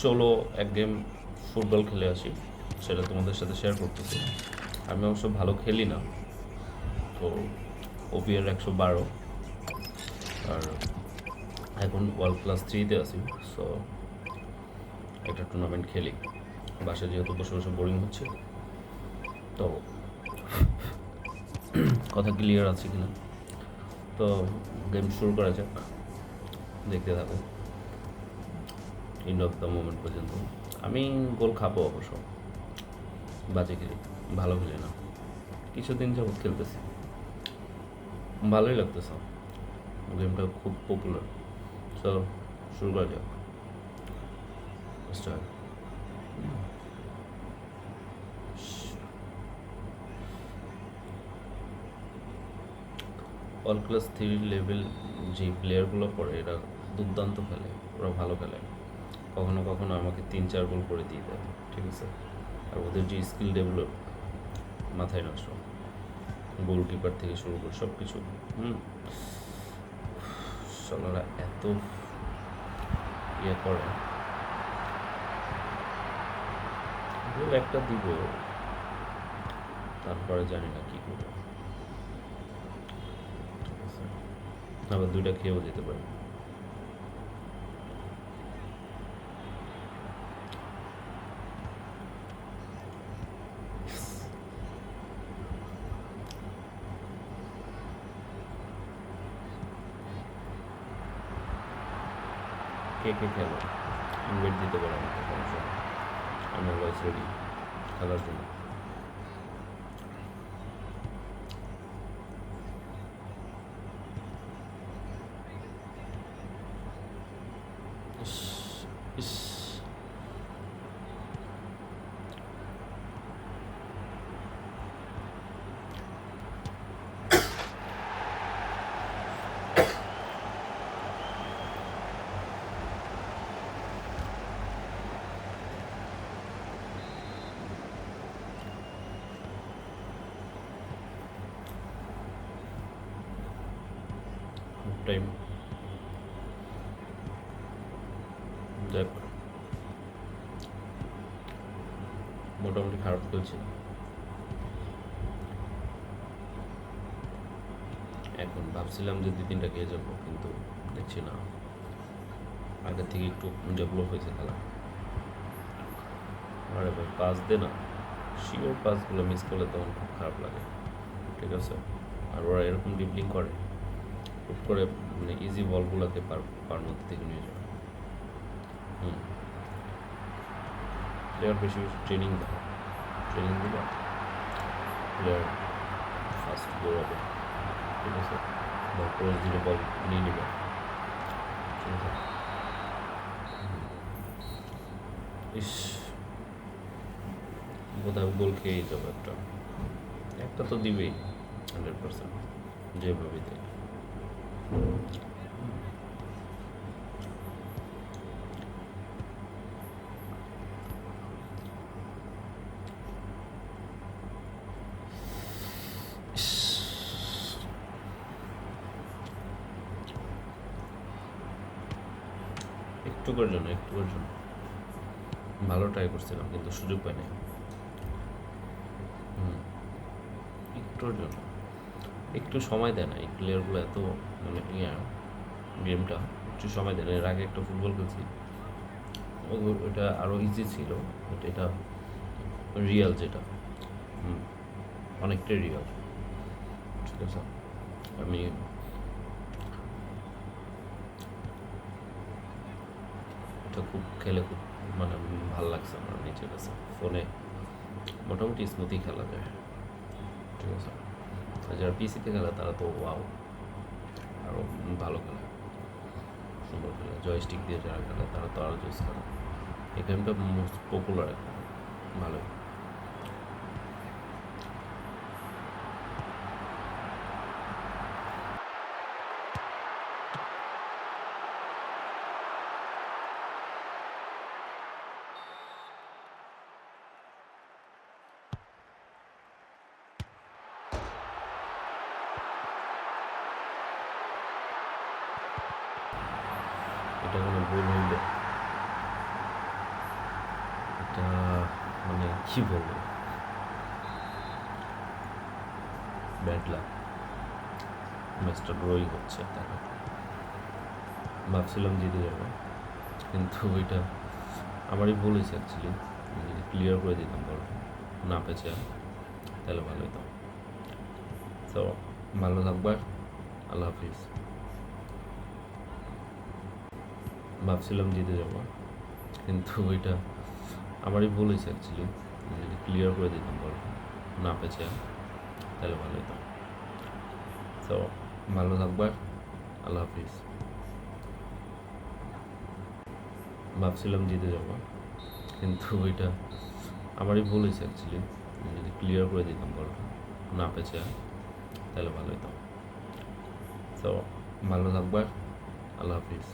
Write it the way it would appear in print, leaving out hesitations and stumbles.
চলো এক game football খেলে আসি, সেটা তোমাদের সাথে শেয়ার করতেছি। আমি অবশ্য ভালো খেলি না, তো ওপিএর 112, আর এখন ওয়ার্ল্ড ক্লাস 3-তে আছি। সো একটা টুর্নামেন্ট খেলি, বাসায় যেহেতু বসে বসে বোরিং হচ্ছে। তো কথা ক্লিয়ার আছে কিনা? তো গেম শুরু করা যাক, দেখতে থাকো এন্ড অফ দ্য মোমেন্ট পর্যন্ত। আমি গোল খাবো অবশ্য, বাজে খেলি, ভালো খেলি না, কিছুদিন যাবৎ খেলতেছি, ভালোই লাগতেছে, গেমটা খুব পপুলার। সো শুরু করা যাক, স্টার্ট। অল ক্লাস 3 লেভেল যে প্লেয়ারগুলো পড়ে এরা দুর্দান্ত খেলে, ওরা ভালো খেলে, কখনো কখনো আমাকে 3-4 গোল করে দিয়ে দেয়, ঠিক আছে। আর ওদের যে স্কিল ডেভেলপ, মাথায় নষ্ট, গোলকিপার থেকে শুরু করে সব কিছু। শালারা এত ইয়ে করে, গোল একটা দিব, তারপরে জানি না কী করবো, ঠিক আছে। আবার 2টা খেয়েও যেতে পারে। কে কে খেলো, ইনভাইট দিতে পারে আমাকে, সমস্যা নেই, আমি অলওয়েজ রেডি খেলার জন্য। ইস, ইস, টাইম দেখ, মোটামুটি খারাপ খেলছি এখন। ভাবছিলাম যে 2-3টা খেয়ে যাবো, কিন্তু দেখছি না, আগের থেকে একটু ডেভেলপ হয়েছে খেলা। আরে ভাই পাস দে না, শিওর পাসগুলো মিস করলে তখন খুব খারাপ লাগে, ঠিক আছে। আর ওরা এরকম ডিপলিং করে, হুট করে মানে ইজি বলগুলোকে পার মধ্যে থেকে নিয়ে যায়। প্লেয়ার বেশি বেশি ট্রেনিং দেয়, ট্রেনিং দিলে প্লেয়ার ফার্স্ট দৌড়াবে, ঠিক আছে, বা ক্রস দিলে বল নিয়ে নেবে, ঠিক আছে। ইস, বোধহয় গোল খেয়েই যাবো, একটা একটা তো দিবেই 100%, যেভাবেই দেয়। ইস, একটুকুর জন্য, একটুকুর জন্য ভালো ট্রাই করছিলাম, কিন্তু সুযোগ পাই নাই। একটুর জন্য, একটু সময় দেয় না এই প্লেয়ারগুলো, এত মানে গেমটা একটু সময় দেয় না। এর আগে একটা ফুটবল খেলছি, ওটা আরও ইজি ছিল, বাট এটা রিয়াল যেটা, অনেকটাই রিয়াল, ঠিক আছে। আমি এটা খুব খেলে খুব মানে ভালো লাগছে আমার নিজের কাছে। ফোনে মোটামুটি স্মুথই খেলা যায়, ঠিক আছে। আর যারা পিসিতে খেলে তারা তো ওয়াও, আরও ভালো খেলে, সুন্দর খেলে। জয়স্টিক দিয়ে যারা খেলে তারা তো আরও জোস খেলে। এই গেমটা মোস্ট পপুলার এখন, ভালোই। এটা কোনো ভুল হইলে কী বলবো, ব্যাড লাক। ম্যাচটা ড্রই হচ্ছে, দেখো ভাবছিলাম জিতে যাবো, কিন্তু ওইটা আমারই ভুল হয়েছে অ্যাকচুয়ালি। যদি ক্লিয়ার করে দিতাম বলটা, না পেয়েছে তাহলে ভালো হতো। তো ভালো থাকবার, আল্লাহ হাফিজ। ভাবছিলাম জিতে যাবো, কিন্তু ওইটা আমারই ভুল হয়েছে অ্যাকচুয়ালি। যদি ক্লিয়ার করে দিতাম বলটা, না পেয়েছে তাহলে ভালো হতো। তো ভালো থাকবার, আল্লাহ হাফিজ। ভাবছিলাম জিতে যাবো, কিন্তু ওইটা আমারই ভুল হয়েছে অ্যাকচুয়ালি। যদি ক্লিয়ার করে দিতাম বলটা, না পেয়েছে তাহলে ভালো হতো। তো ভালো থাকবার, আল্লাহ হাফিজ।